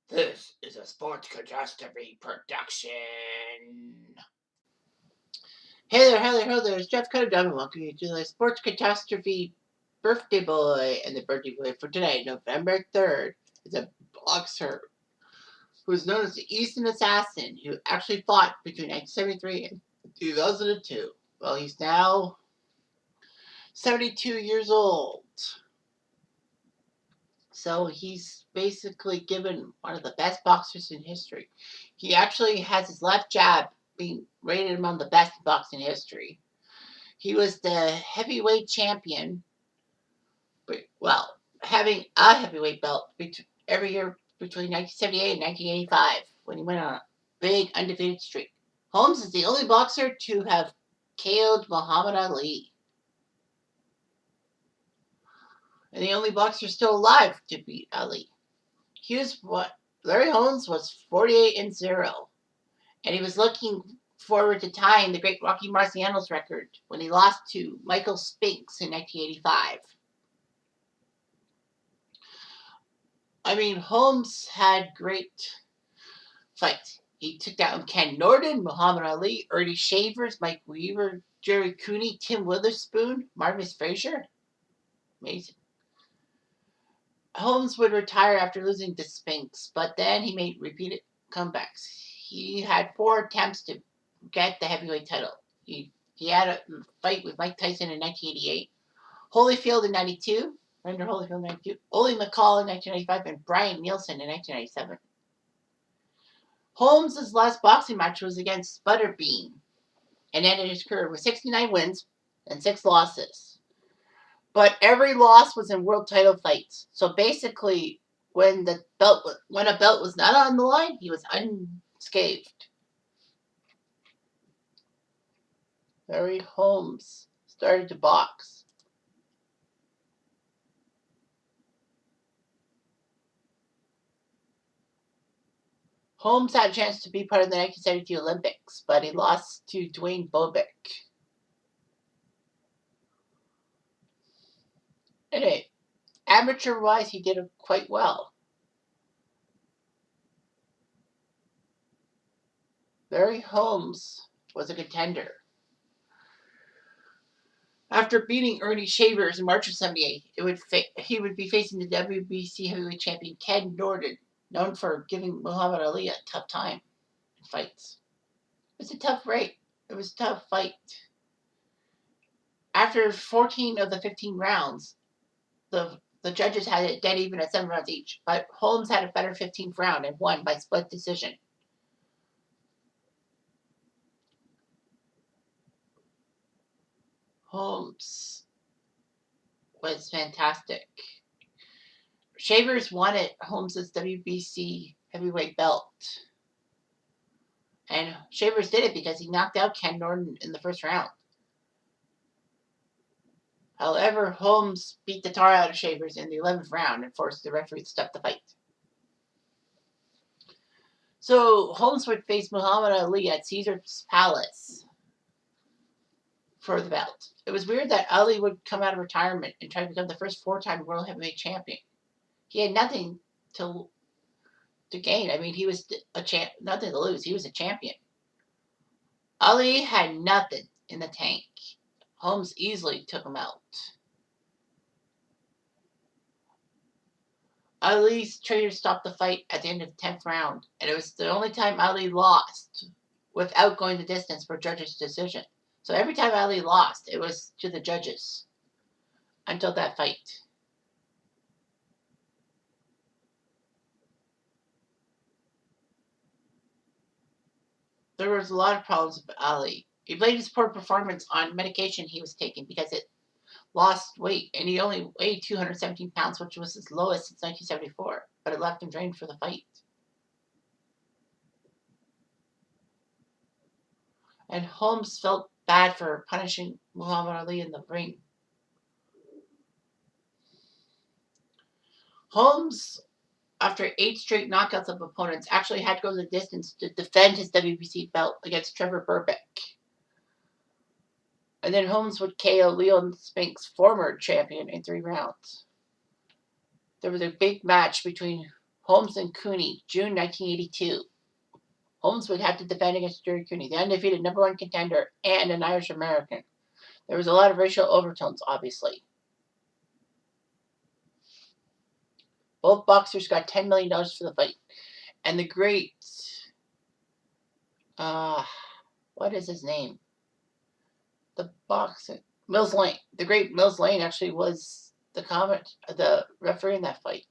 This is a Sports Catastrophe production. Hey there, it's Jeff Cutastrophe. Welcome you to the Sports Catastrophe Birthday Boy. And the birthday boy for today, November 3rd, is a boxer who is known as the Eastern Assassin, who actually fought between 1973 and 2002. Well, he's now 72 years old. So he's basically given one of the best boxers in history. He actually has his left jab being rated among the best in boxing history. He was the heavyweight champion, well, having a heavyweight belt every year between 1978 and 1985 when he went on a big undefeated streak. Holmes is the only boxer to have KO'd Muhammad Ali, and the only boxer still alive to beat Ali. Larry Holmes was 48-0, and he was looking forward to tying the great Rocky Marciano's record when he lost to Michael Spinks in 1985. I mean, Holmes had great fights. He took down Ken Norton, Muhammad Ali, Ernie Shavers, Mike Weaver, Jerry Cooney, Tim Witherspoon, Marvis Frazier. Amazing. Holmes would retire after losing to Spinks, but then he made repeated comebacks. He had 4 attempts to get the heavyweight title. He had a fight with Mike Tyson in 1988, Holyfield in 92, Render Holyfield in 92, Ole McCall in 1995, and Brian Nielsen in 1997. Holmes' last boxing match was against Butterbean and ended his career with 69 wins and 6 losses. But every loss was in world title fights. So basically, when a belt was not on the line, he was unscathed. Larry Holmes started to box. Holmes had a chance to be part of the 1972 Olympics, but he lost to Dwayne Bobick. Anyway, amateur-wise, he did quite well. Larry Holmes was a contender. After beating Ernie Shavers in March of '78, he would be facing the WBC heavyweight champion Ken Norton, known for giving Muhammad Ali a tough time in fights. It was a tough fight. It was a tough fight. After 14 of the 15 rounds, the judges had it dead even at 7 rounds each, but Holmes had a better 15th round and won by split decision. Holmes was fantastic. Shavers wanted Holmes' WBC heavyweight belt. And Shavers did it because he knocked out Ken Norton in the first round. However, Holmes beat the tar out of Shavers in the 11th round and forced the referee to stop the fight. So Holmes would face Muhammad Ali at Caesar's Palace for the belt. It was weird that Ali would come out of retirement and try to become the first 4-time world heavyweight champion. He had nothing to gain. I mean, he was nothing to lose. He was a champion. Ali had nothing in the tank. Holmes easily took him out. Ali's trainer stopped the fight at the end of the 10th round, and it was the only time Ali lost without going the distance for judges' decision. So every time Ali lost, it was to the judges until that fight. There was a lot of problems with Ali. He blamed his poor performance on medication he was taking because it lost weight, and he only weighed 217 pounds, which was his lowest since 1974, but it left him drained for the fight. And Holmes felt bad for punishing Muhammad Ali in the ring. Holmes, after 8 straight knockouts of opponents, actually had to go the distance to defend his WBC belt against Trevor Berbick. And then Holmes would KO Leon Spinks, former champion, in 3 rounds. There was a big match between Holmes and Cooney, June 1982. Holmes would have to defend against Jerry Cooney, the undefeated #1 contender and an Irish American. There was a lot of racial overtones, obviously. Both boxers got $10 million for the fight. And the great, what is his name? The boxing, Mills Lane. The great Mills Lane actually was the referee in that fight.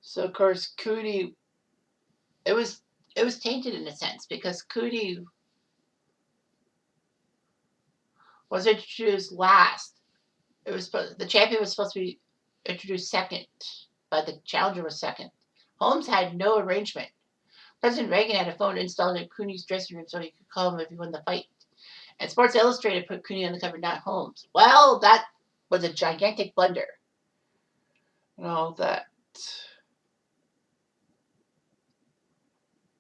So of course Cooney, it was tainted in a sense because Cooney was introduced last. The champion was supposed to be introduced second, but the challenger was second. Holmes had no arrangement. President Reagan had a phone installed in Cooney's dressing room so he could call him if he won the fight. And Sports Illustrated put Cooney on the cover, not Holmes. Well, that was a gigantic blunder. You know, that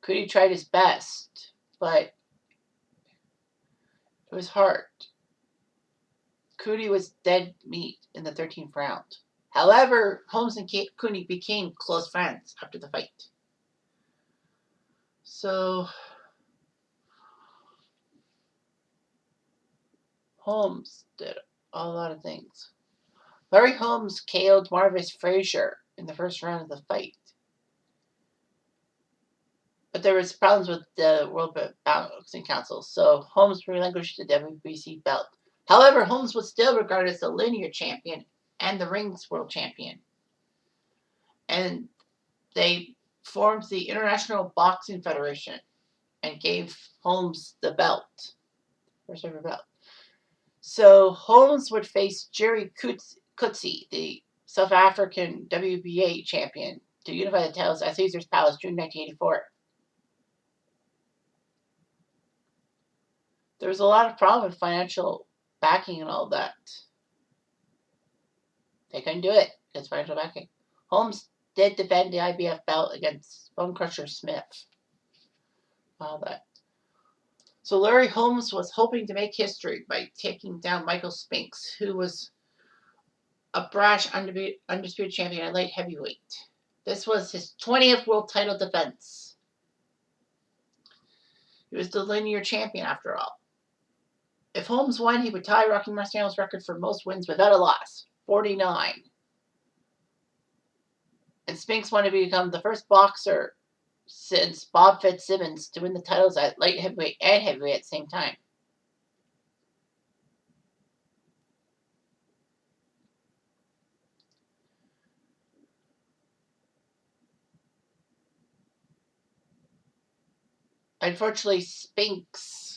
Cooney tried his best, but it was hard. Cooney was dead meat in the 13th round. However, Holmes and Cooney became close friends after the fight. So, Holmes did a lot of things. Larry Holmes KO'd Marvis Frazier in the first round of the fight. But there was problems with the World Boxing Council, so Holmes relinquished the WBC belt. However, Holmes was still regarded as the linear champion and the rings world champion. And they formed the International Boxing Federation and gave Holmes the belt, first ever belt. So Holmes would face Jerry Coetzee, the South African WBA champion, to unify the titles at Caesar's Palace, June 1984. There was a lot of problem with financial backing and all that. They couldn't do it because financial backing. Holmes did defend the IBF belt against Bone Crusher Smith. All that. So Larry Holmes was hoping to make history by taking down Michael Spinks, who was a brash undisputed champion at light heavyweight. This was his 20th world title defense. He was the linear champion after all. If Holmes won, he would tie Rocky Marciano's record for most wins without a loss, 49. And Spinks wanted to become the first boxer since Bob Fitzsimmons to win the titles at light heavyweight and heavyweight at the same time. Unfortunately, Spinks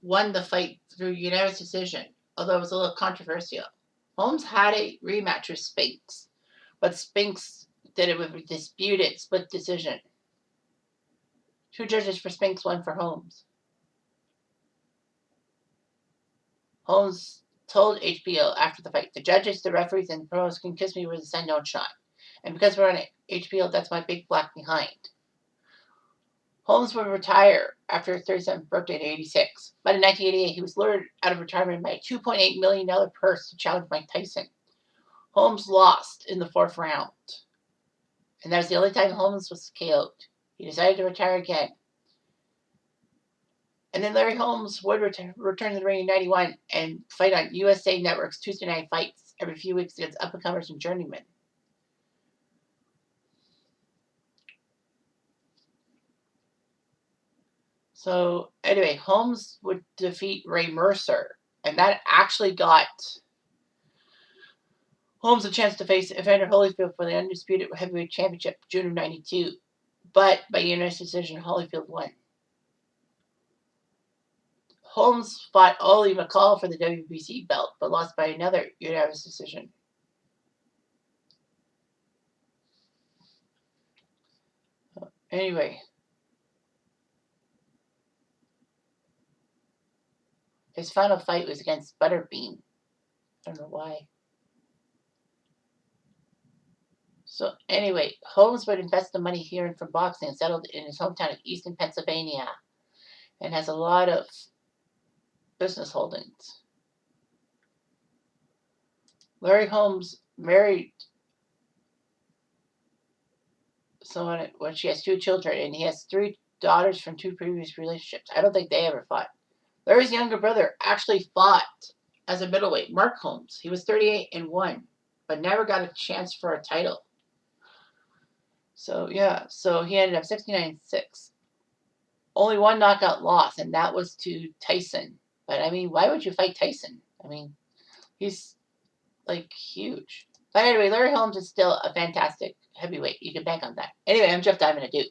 won the fight through unanimous decision, although it was a little controversial. Holmes had a rematch with Spinks, but Spinks did it with a disputed split decision. 2 judges for Spinks, 1 for Holmes. Holmes told HBO after the fight, "The judges, the referees, and the pros can kiss me with a send-down shot. And because we're on HBO, that's my big black behind." Holmes would retire after his 37th birthday in 86. But in 1988, he was lured out of retirement by a $2.8 million purse to challenge Mike Tyson. Holmes lost in the 4th round. And that was the only time Holmes was KO'd. He decided to retire again. And then Larry Holmes would return to the ring in 91 and fight on USA Network's Tuesday Night Fights every few weeks against up-and-comers and journeymen. So anyway, Holmes would defeat Ray Mercer, and that actually got Holmes a chance to face Evander Holyfield for the undisputed heavyweight championship, June of 92. But by unanimous decision, Holyfield won. Holmes fought Ollie McCall for the WBC belt, but lost by another unanimous decision. Anyway, his final fight was against Butterbean. I don't know why. So anyway, Holmes would invest the money he earned from boxing and settled in his hometown of Easton, Pennsylvania, and has a lot of business holdings. Larry Holmes married someone when she has two children, and he has three daughters from two previous relationships. I don't think they ever fought. Larry's younger brother actually fought as a middleweight, Mark Holmes. He was 38 and won, but never got a chance for a title. So yeah, so he ended up 69-6. Only one knockout loss, and that was to Tyson. But I mean, why would you fight Tyson? I mean, he's like huge. But anyway, Larry Holmes is still a fantastic heavyweight. You can bank on that. Anyway, I'm Jeff Diamond. Adieu.